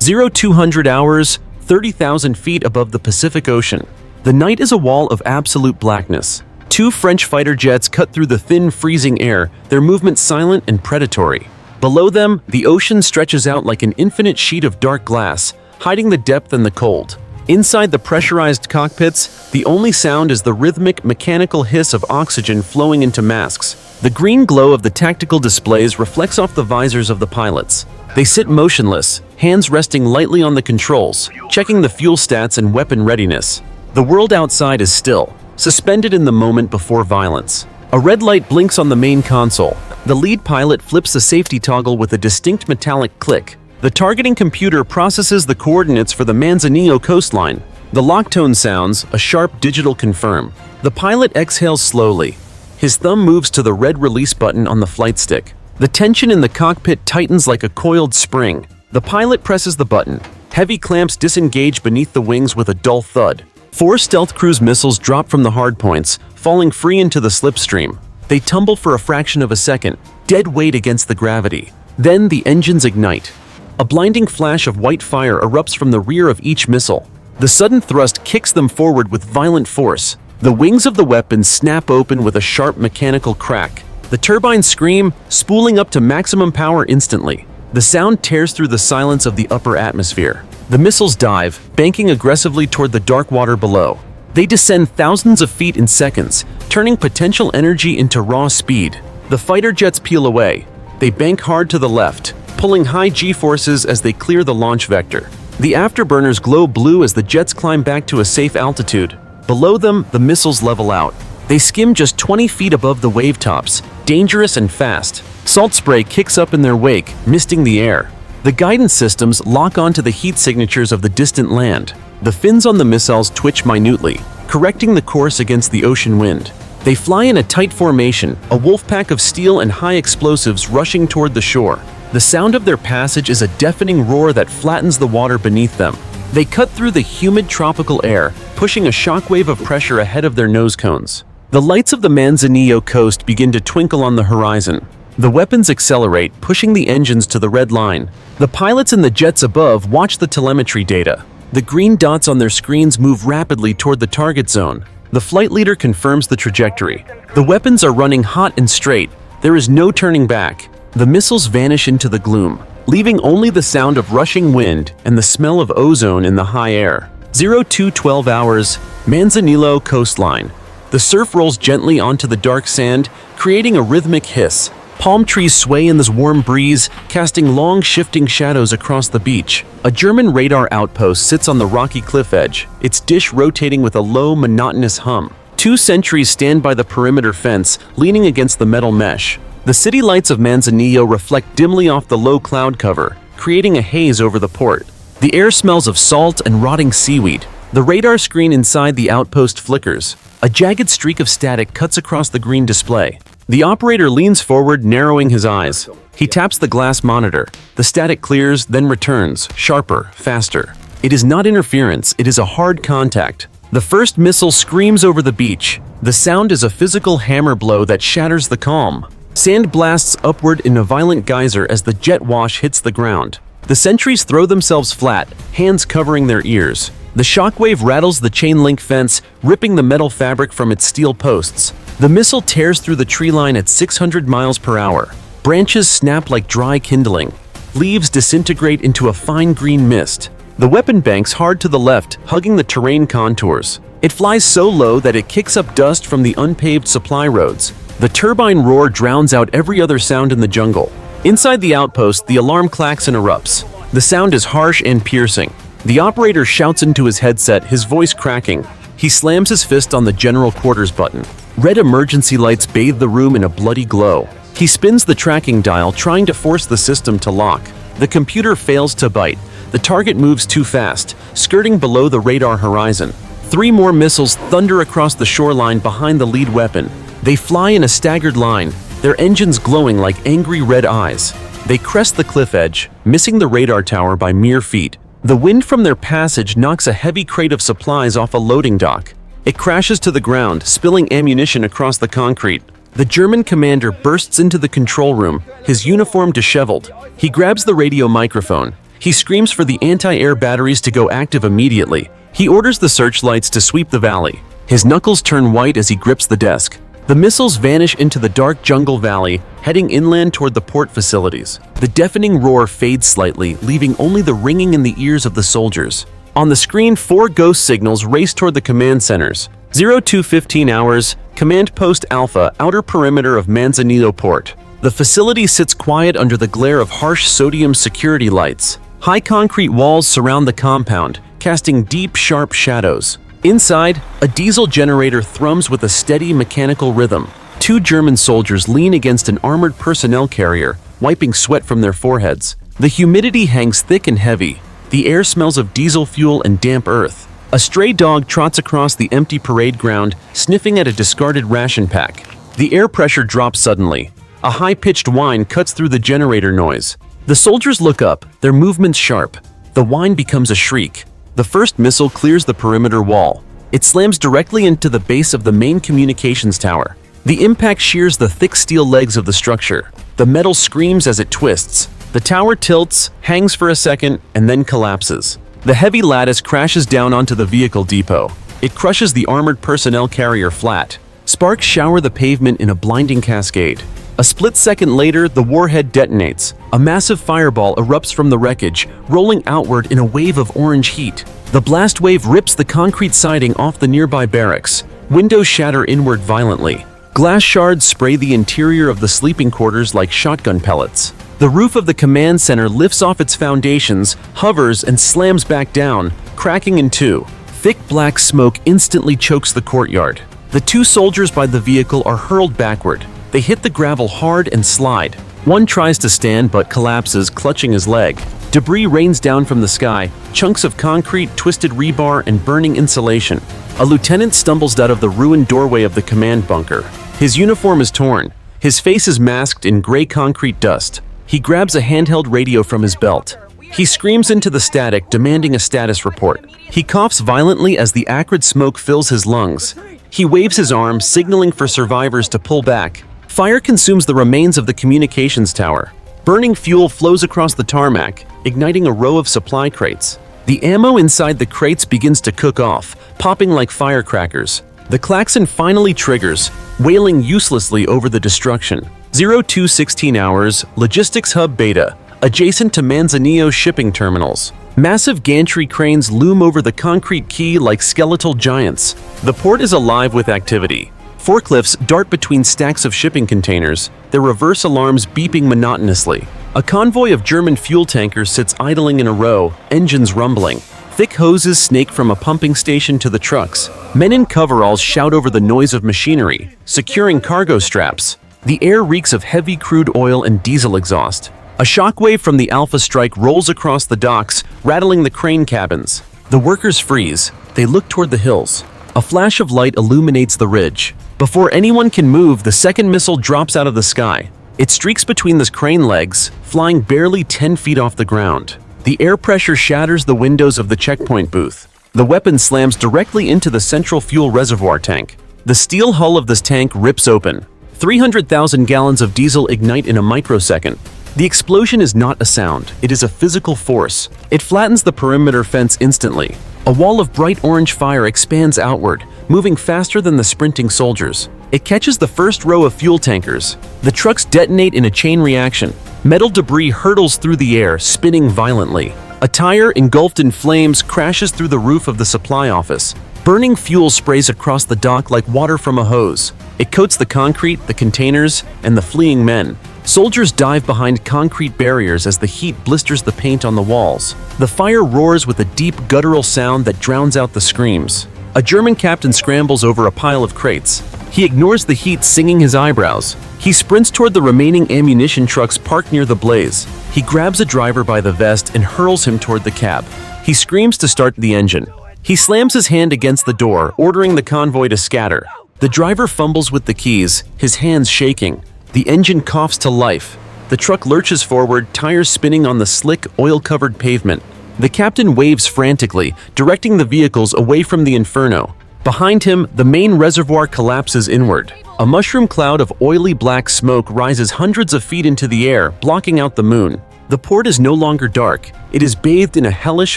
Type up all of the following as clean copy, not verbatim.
0200 hours, 30,000 feet above the Pacific Ocean. The night is a wall of absolute blackness. Two French fighter jets cut through the thin, freezing air, their movement silent and predatory. Below them, the ocean stretches out like an infinite sheet of dark glass, hiding the depth and the cold. Inside the pressurized cockpits, the only sound is the rhythmic, mechanical hiss of oxygen flowing into masks. The green glow of the tactical displays reflects off the visors of the pilots. They sit motionless, hands resting lightly on the controls, checking the fuel stats and weapon readiness. The world outside is still, suspended in the moment before violence. A red light blinks on the main console. The lead pilot flips the safety toggle with a distinct metallic click. The targeting computer processes the coordinates for the Manzanillo coastline. The lock tone sounds, a sharp digital confirm. The pilot exhales slowly. His thumb moves to the red release button on the flight stick. The tension in the cockpit tightens like a coiled spring. The pilot presses the button. Heavy clamps disengage beneath the wings with a dull thud. 4 stealth cruise missiles drop from the hardpoints, falling free into the slipstream. They tumble for a fraction of a second, dead weight against the gravity. Then the engines ignite. A blinding flash of white fire erupts from the rear of each missile. The sudden thrust kicks them forward with violent force. The wings of the weapons snap open with a sharp mechanical crack. The turbines scream, spooling up to maximum power instantly. The sound tears through the silence of the upper atmosphere. The missiles dive, banking aggressively toward the dark water below. They descend thousands of feet in seconds, turning potential energy into raw speed. The fighter jets peel away. They bank hard to the left, pulling high G-forces as they clear the launch vector. The afterburners glow blue as the jets climb back to a safe altitude. Below them, the missiles level out. They skim just 20 feet above the wave tops, dangerous and fast. Salt spray kicks up in their wake, misting the air. The guidance systems lock onto the heat signatures of the distant land. The fins on the missiles twitch minutely, correcting the course against the ocean wind. They fly in a tight formation, a wolf pack of steel and high explosives rushing toward the shore. The sound of their passage is a deafening roar that flattens the water beneath them. They cut through the humid tropical air, pushing a shockwave of pressure ahead of their nose cones. The lights of the Manzanillo coast begin to twinkle on the horizon. The weapons accelerate, pushing the engines to the red line. The pilots in the jets above watch the telemetry data. The green dots on their screens move rapidly toward the target zone. The flight leader confirms the trajectory. The weapons are running hot and straight. There is no turning back. The missiles vanish into the gloom, leaving only the sound of rushing wind and the smell of ozone in the high air. 0212 hours, Manzanillo coastline. The surf rolls gently onto the dark sand, creating a rhythmic hiss. Palm trees sway in this warm breeze, casting long, shifting shadows across the beach. A German radar outpost sits on the rocky cliff edge, its dish rotating with a low, monotonous hum. 2 sentries stand by the perimeter fence, leaning against the metal mesh. The city lights of Manzanillo reflect dimly off the low cloud cover, creating a haze over the port. The air smells of salt and rotting seaweed. The radar screen inside the outpost flickers. A jagged streak of static cuts across the green display. The operator leans forward, narrowing his eyes. He taps the glass monitor. The static clears, then returns, sharper, faster. It is not interference, it is a hard contact. The first missile screams over the beach. The sound is a physical hammer blow that shatters the calm. Sand blasts upward in a violent geyser as the jet wash hits the ground. The sentries throw themselves flat, hands covering their ears. The shockwave rattles the chain-link fence, ripping the metal fabric from its steel posts. The missile tears through the tree line at 600 miles per hour. Branches snap like dry kindling. Leaves disintegrate into a fine green mist. The weapon banks hard to the left, hugging the terrain contours. It flies so low that it kicks up dust from the unpaved supply roads. The turbine roar drowns out every other sound in the jungle. Inside the outpost, the alarm clacks and erupts. The sound is harsh and piercing. The operator shouts into his headset, his voice cracking. He slams his fist on the general quarters button. Red emergency lights bathe the room in a bloody glow. He spins the tracking dial, trying to force the system to lock. The computer fails to bite. The target moves too fast, skirting below the radar horizon. 3 more missiles thunder across the shoreline behind the lead weapon. They fly in a staggered line, their engines glowing like angry red eyes. They crest the cliff edge, missing the radar tower by mere feet. The wind from their passage knocks a heavy crate of supplies off a loading dock. It crashes to the ground, spilling ammunition across the concrete. The German commander bursts into the control room, his uniform disheveled. He grabs the radio microphone. He screams for the anti-air batteries to go active immediately. He orders the searchlights to sweep the valley. His knuckles turn white as he grips the desk. The missiles vanish into the dark jungle valley, heading inland toward the port facilities. The deafening roar fades slightly, leaving only the ringing in the ears of the soldiers. On the screen, 4 ghost signals race toward the command centers. 0215 hours, Command Post Alpha, outer perimeter of Manzanillo port. The facility sits quiet under the glare of harsh sodium security lights. High concrete walls surround the compound, casting deep, sharp shadows. Inside, a diesel generator thrums with a steady mechanical rhythm. 2 German soldiers lean against an armored personnel carrier, wiping sweat from their foreheads. The humidity hangs thick and heavy. The air smells of diesel fuel and damp earth. A stray dog trots across the empty parade ground, sniffing at a discarded ration pack. The air pressure drops suddenly. A high-pitched whine cuts through the generator noise. The soldiers look up, their movements sharp. The whine becomes a shriek. The first missile clears the perimeter wall. It slams directly into the base of the main communications tower. The impact shears the thick steel legs of the structure. The metal screams as it twists. The tower tilts, hangs for a second, and then collapses. The heavy lattice crashes down onto the vehicle depot. It crushes the armored personnel carrier flat. Sparks shower the pavement in a blinding cascade. A split second later, the warhead detonates. A massive fireball erupts from the wreckage, rolling outward in a wave of orange heat. The blast wave rips the concrete siding off the nearby barracks. Windows shatter inward violently. Glass shards spray the interior of the sleeping quarters like shotgun pellets. The roof of the command center lifts off its foundations, hovers, and slams back down, cracking in two. Thick black smoke instantly chokes the courtyard. The 2 soldiers by the vehicle are hurled backward. They hit the gravel hard and slide. One tries to stand but collapses, clutching his leg. Debris rains down from the sky, chunks of concrete, twisted rebar, and burning insulation. A lieutenant stumbles out of the ruined doorway of the command bunker. His uniform is torn. His face is masked in gray concrete dust. He grabs a handheld radio from his belt. He screams into the static, demanding a status report. He coughs violently as the acrid smoke fills his lungs. He waves his arm, signaling for survivors to pull back. Fire consumes the remains of the communications tower. Burning fuel flows across the tarmac, igniting a row of supply crates. The ammo inside the crates begins to cook off, popping like firecrackers. The klaxon finally triggers, wailing uselessly over the destruction. 0216 hours, Logistics Hub Beta, adjacent to Manzanillo shipping terminals. Massive gantry cranes loom over the concrete quay like skeletal giants. The port is alive with activity. Forklifts dart between stacks of shipping containers, their reverse alarms beeping monotonously. A convoy of German fuel tankers sits idling in a row, engines rumbling. Thick hoses snake from a pumping station to the trucks. Men in coveralls shout over the noise of machinery, securing cargo straps. The air reeks of heavy crude oil and diesel exhaust. A shockwave from the Alpha strike rolls across the docks, rattling the crane cabins. The workers freeze. They look toward the hills. A flash of light illuminates the ridge. Before anyone can move, the second missile drops out of the sky. It streaks between the crane legs, flying barely 10 feet off the ground. The air pressure shatters the windows of the checkpoint booth. The weapon slams directly into the central fuel reservoir tank. The steel hull of this tank rips open. 300,000 gallons of diesel ignite in a microsecond. The explosion is not a sound, it is a physical force. It flattens the perimeter fence instantly. A wall of bright orange fire expands outward, moving faster than the sprinting soldiers. It catches the first row of fuel tankers. The trucks detonate in a chain reaction. Metal debris hurtles through the air, spinning violently. A tire, engulfed in flames, crashes through the roof of the supply office. Burning fuel sprays across the dock like water from a hose. It coats the concrete, the containers, and the fleeing men. Soldiers dive behind concrete barriers as the heat blisters the paint on the walls. The fire roars with a deep guttural sound that drowns out the screams. A German captain scrambles over a pile of crates. He ignores the heat, singing his eyebrows. He sprints toward the remaining ammunition trucks parked near the blaze. He grabs a driver by the vest and hurls him toward the cab. He screams to start the engine. He slams his hand against the door, ordering the convoy to scatter. The driver fumbles with the keys, his hands shaking. The engine coughs to life. The truck lurches forward, tires spinning on the slick, oil-covered pavement. The captain waves frantically, directing the vehicles away from the inferno. Behind him, the main reservoir collapses inward. A mushroom cloud of oily black smoke rises hundreds of feet into the air, blocking out the moon. The port is no longer dark. It is bathed in a hellish,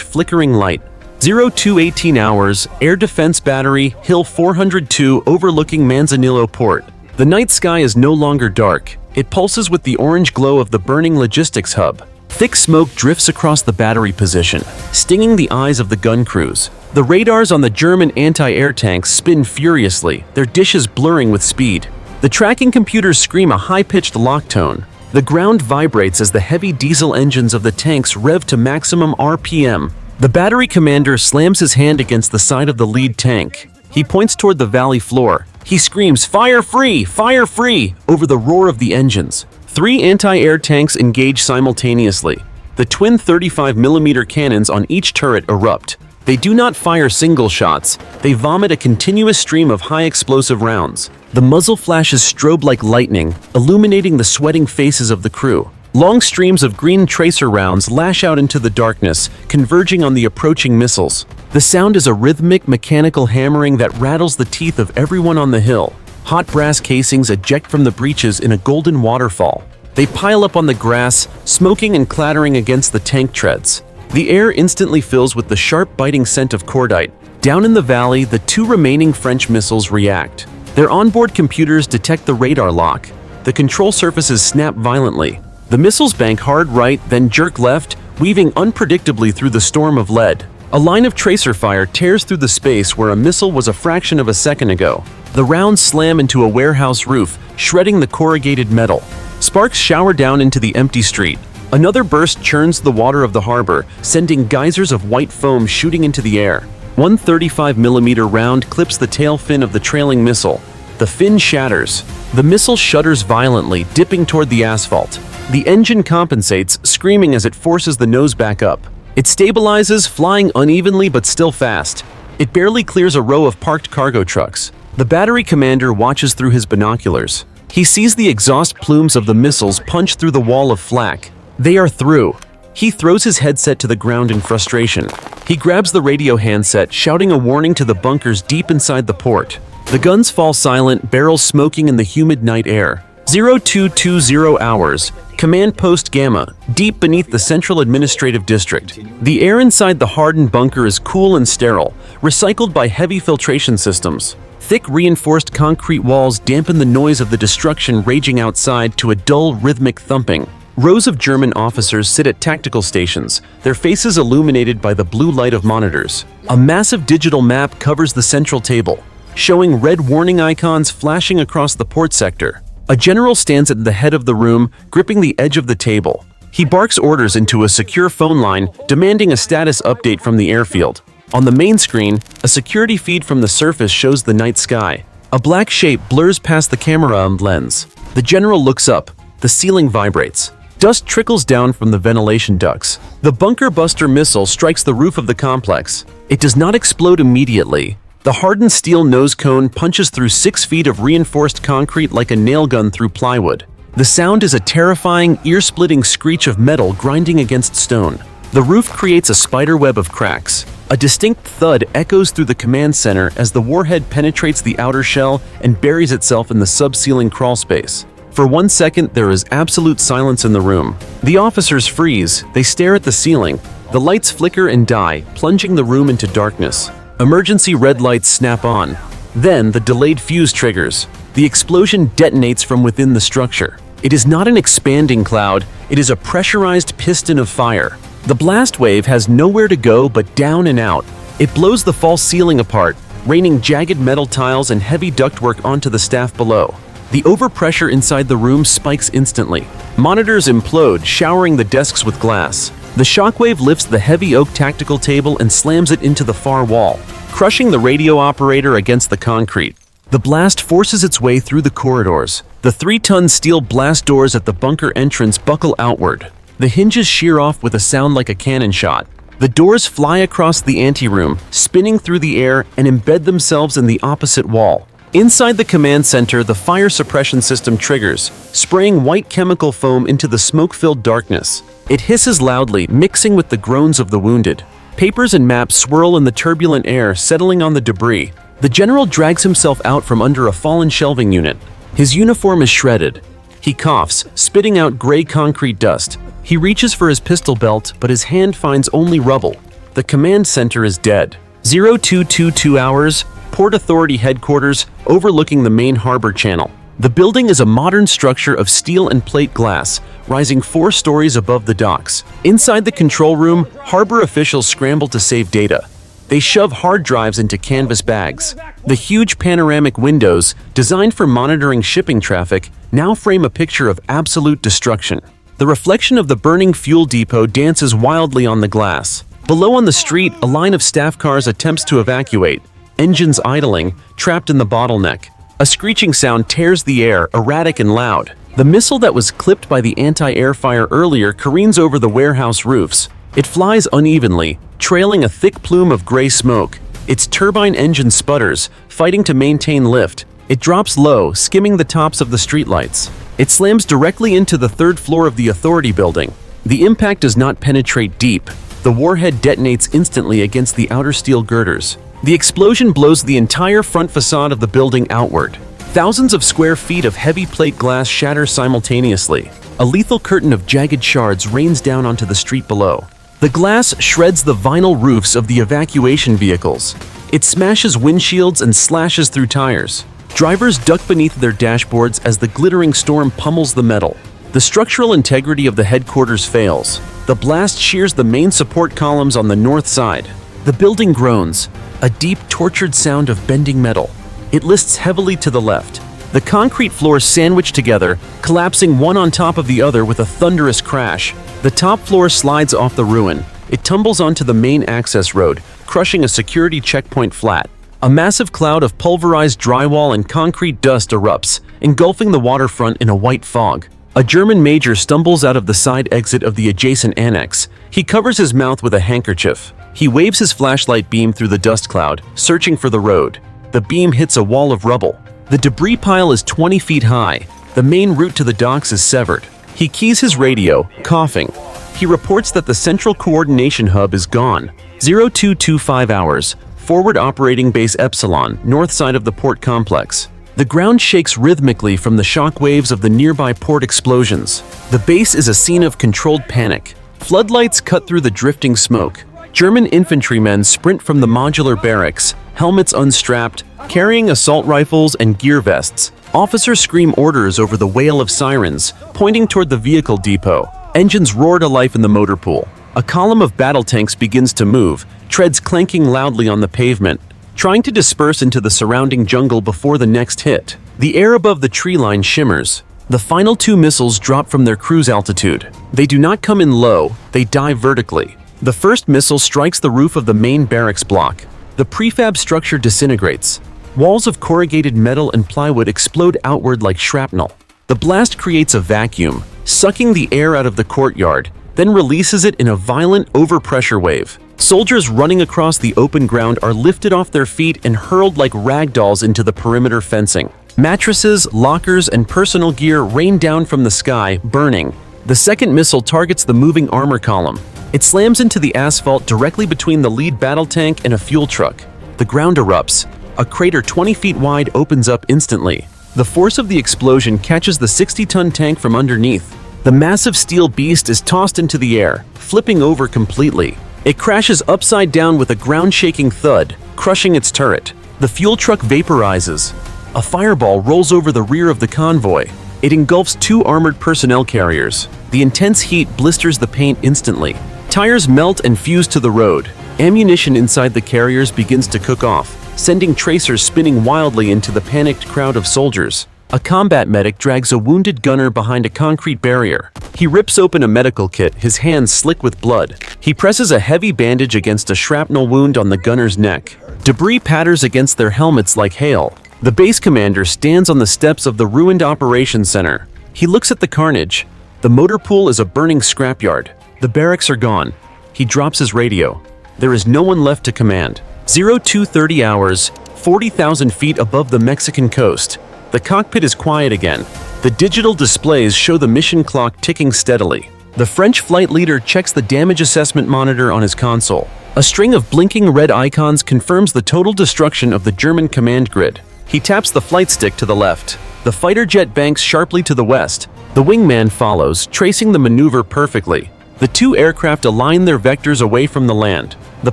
flickering light. 0218 hours, Air Defense Battery, Hill 402 overlooking Manzanillo Port. The night sky is no longer dark. It pulses with the orange glow of the burning logistics hub. Thick smoke drifts across the battery position, stinging the eyes of the gun crews. The radars on the German anti-air tanks spin furiously, their dishes blurring with speed. The tracking computers scream a high-pitched lock tone. The ground vibrates as the heavy diesel engines of the tanks rev to maximum RPM. The battery commander slams his hand against the side of the lead tank. He points toward the valley floor. He screams, "Fire free! Fire free!" over the roar of the engines. 3 anti-air tanks engage simultaneously. The twin 35mm cannons on each turret erupt. They do not fire single shots. They vomit a continuous stream of high-explosive rounds. The muzzle flashes strobe like lightning, illuminating the sweating faces of the crew. Long streams of green tracer rounds lash out into the darkness, converging on the approaching missiles. The sound is a rhythmic, mechanical hammering that rattles the teeth of everyone on the hill. Hot brass casings eject from the breaches in a golden waterfall. They pile up on the grass, smoking and clattering against the tank treads. The air instantly fills with the sharp, biting scent of cordite. Down in the valley, the 2 remaining French missiles react. Their onboard computers detect the radar lock. The control surfaces snap violently. The missiles bank hard right, then jerk left, weaving unpredictably through the storm of lead. A line of tracer fire tears through the space where a missile was a fraction of a second ago. The rounds slam into a warehouse roof, shredding the corrugated metal. Sparks shower down into the empty street. Another burst churns the water of the harbor, sending geysers of white foam shooting into the air. One 35mm round clips the tail fin of the trailing missile. The fin shatters. The missile shudders violently, dipping toward the asphalt. The engine compensates, screaming as it forces the nose back up. It stabilizes, flying unevenly but still fast. It barely clears a row of parked cargo trucks. The battery commander watches through his binoculars. He sees the exhaust plumes of the missiles punch through the wall of flak. They are through. He throws his headset to the ground in frustration. He grabs the radio handset, shouting a warning to the bunkers deep inside the port. The guns fall silent, barrels smoking in the humid night air. 0220 hours, Command Post Gamma, deep beneath the Central Administrative District. The air inside the hardened bunker is cool and sterile, recycled by heavy filtration systems. Thick reinforced concrete walls dampen the noise of the destruction raging outside to a dull, rhythmic thumping. Rows of German officers sit at tactical stations, their faces illuminated by the blue light of monitors. A massive digital map covers the central table, showing red warning icons flashing across the port sector. A general stands at the head of the room, gripping the edge of the table. He barks orders into a secure phone line, demanding a status update from the airfield. On the main screen, a security feed from the surface shows the night sky. A black shape blurs past the camera lens. The general looks up. The ceiling vibrates. Dust trickles down from the ventilation ducts. The bunker buster missile strikes the roof of the complex. It does not explode immediately. The hardened steel nose cone punches through 6 feet of reinforced concrete like a nail gun through plywood. The sound is a terrifying, ear-splitting screech of metal grinding against stone. The roof creates a spiderweb of cracks. A distinct thud echoes through the command center as the warhead penetrates the outer shell and buries itself in the sub-ceiling crawlspace. For 1 second, there is absolute silence in the room. The officers freeze. They stare at the ceiling. The lights flicker and die, plunging the room into darkness. Emergency red lights snap on. Then, the delayed fuse triggers. The explosion detonates from within the structure. It is not an expanding cloud. It is a pressurized piston of fire. The blast wave has nowhere to go but down and out. It blows the false ceiling apart, raining jagged metal tiles and heavy ductwork onto the staff below. The overpressure inside the room spikes instantly. Monitors implode, showering the desks with glass. The shockwave lifts the heavy oak tactical table and slams it into the far wall, crushing the radio operator against the concrete. The blast forces its way through the corridors. The 3-ton steel blast doors at the bunker entrance buckle outward. The hinges shear off with a sound like a cannon shot. The doors fly across the anteroom, spinning through the air and embed themselves in the opposite wall. Inside the command center, the fire suppression system triggers, spraying white chemical foam into the smoke-filled darkness. It hisses loudly, mixing with the groans of the wounded. Papers and maps swirl in the turbulent air, settling on the debris. The general drags himself out from under a fallen shelving unit. His uniform is shredded. He coughs, spitting out gray concrete dust. He reaches for his pistol belt, but his hand finds only rubble. The command center is dead. 0222 hours, Port Authority headquarters, overlooking the main harbor channel. The building is a modern structure of steel and plate glass, rising 4 stories above the docks. Inside the control room, harbor officials scramble to save data. They shove hard drives into canvas bags. The huge panoramic windows, designed for monitoring shipping traffic, now frame a picture of absolute destruction. The reflection of the burning fuel depot dances wildly on the glass. Below on the street, a line of staff cars attempts to evacuate, engines idling, trapped in the bottleneck. A screeching sound tears the air, erratic and loud. The missile that was clipped by the anti-air fire earlier careens over the warehouse roofs. It flies unevenly, trailing a thick plume of gray smoke. Its turbine engine sputters, fighting to maintain lift. It drops low, skimming the tops of the streetlights. It slams directly into the 3rd floor of the Authority building. The impact does not penetrate deep. The warhead detonates instantly against the outer steel girders. The explosion blows the entire front facade of the building outward. Thousands of square feet of heavy plate glass shatter simultaneously. A lethal curtain of jagged shards rains down onto the street below. The glass shreds the vinyl roofs of the evacuation vehicles. It smashes windshields and slashes through tires. Drivers duck beneath their dashboards as the glittering storm pummels the metal. The structural integrity of the headquarters fails. The blast shears the main support columns on the north side. The building groans, a deep, tortured sound of bending metal. It lists heavily to the left. The concrete floors sandwich together, collapsing one on top of the other with a thunderous crash. The top floor slides off the ruin. It tumbles onto the main access road, crushing a security checkpoint flat. A massive cloud of pulverized drywall and concrete dust erupts, engulfing the waterfront in a white fog. A German major stumbles out of the side exit of the adjacent annex. He covers his mouth with a handkerchief. He waves his flashlight beam through the dust cloud, searching for the road. The beam hits a wall of rubble. The debris pile is 20 feet high. The main route to the docks is severed. He keys his radio, coughing. He reports that the central coordination hub is gone. 0225 hours. Forward Operating Base Epsilon, north side of the port complex. The ground shakes rhythmically from the shock waves of the nearby port explosions. The base is a scene of controlled panic. Floodlights cut through the drifting smoke. German infantrymen sprint from the modular barracks, helmets unstrapped, carrying assault rifles and gear vests. Officers scream orders over the wail of sirens, pointing toward the vehicle depot. Engines roar to life in the motor pool. A column of battle tanks begins to move, treads clanking loudly on the pavement, trying to disperse into the surrounding jungle before the next hit. The air above the tree line shimmers. The final 2 missiles drop from their cruise altitude. They do not come in low, they dive vertically. The first missile strikes the roof of the main barracks block. The prefab structure disintegrates. Walls of corrugated metal and plywood explode outward like shrapnel. The blast creates a vacuum, sucking the air out of the courtyard, then releases it in a violent overpressure wave. Soldiers running across the open ground are lifted off their feet and hurled like rag dolls into the perimeter fencing. Mattresses, lockers, and personal gear rain down from the sky, burning. The second missile targets the moving armor column. It slams into the asphalt directly between the lead battle tank and a fuel truck. The ground erupts. A crater 20 feet wide opens up instantly. The force of the explosion catches the 60-ton tank from underneath. The massive steel beast is tossed into the air, flipping over completely. It crashes upside down with a ground-shaking thud, crushing its turret. The fuel truck vaporizes. A fireball rolls over the rear of the convoy. It engulfs 2 armored personnel carriers. The intense heat blisters the paint instantly. Tires melt and fuse to the road. Ammunition inside the carriers begins to cook off, sending tracers spinning wildly into the panicked crowd of soldiers. A combat medic drags a wounded gunner behind a concrete barrier. He rips open a medical kit, his hands slick with blood. He presses a heavy bandage against a shrapnel wound on the gunner's neck. Debris patters against their helmets like hail. The base commander stands on the steps of the ruined operations center. He looks at the carnage. The motor pool is a burning scrapyard. The barracks are gone. He drops his radio. There is no one left to command. 0230 hours, 40,000 feet above the Mexican coast. The cockpit is quiet again. The digital displays show the mission clock ticking steadily. The French flight leader checks the damage assessment monitor on his console. A string of blinking red icons confirms the total destruction of the German command grid. He taps the flight stick to the left. The fighter jet banks sharply to the west. The wingman follows, tracing the maneuver perfectly. The two aircraft align their vectors away from the land. The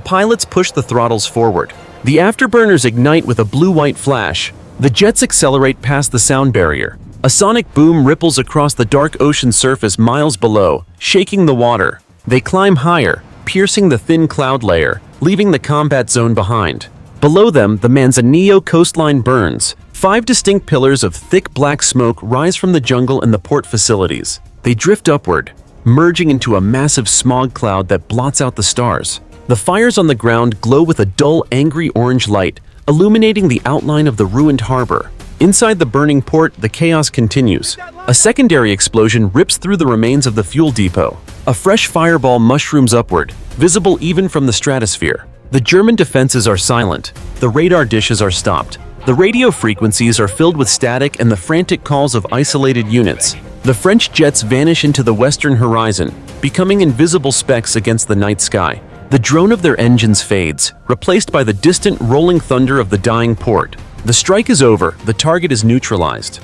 pilots push the throttles forward. The afterburners ignite with a blue-white flash. The jets accelerate past the sound barrier. A sonic boom ripples across the dark ocean surface miles below, shaking the water. They climb higher, piercing the thin cloud layer, leaving the combat zone behind. Below them, the Manzanillo coastline burns. 5 distinct pillars of thick black smoke rise from the jungle and the port facilities. They drift upward, merging into a massive smog cloud that blots out the stars. The fires on the ground glow with a dull, angry orange light, illuminating the outline of the ruined harbor. Inside the burning port, the chaos continues. A secondary explosion rips through the remains of the fuel depot. A fresh fireball mushrooms upward, visible even from the stratosphere. The German defenses are silent. The radar dishes are stopped. The radio frequencies are filled with static and the frantic calls of isolated units. The French jets vanish into the western horizon, becoming invisible specks against the night sky. The drone of their engines fades, replaced by the distant rolling thunder of the dying port. The strike is over, the target is neutralized.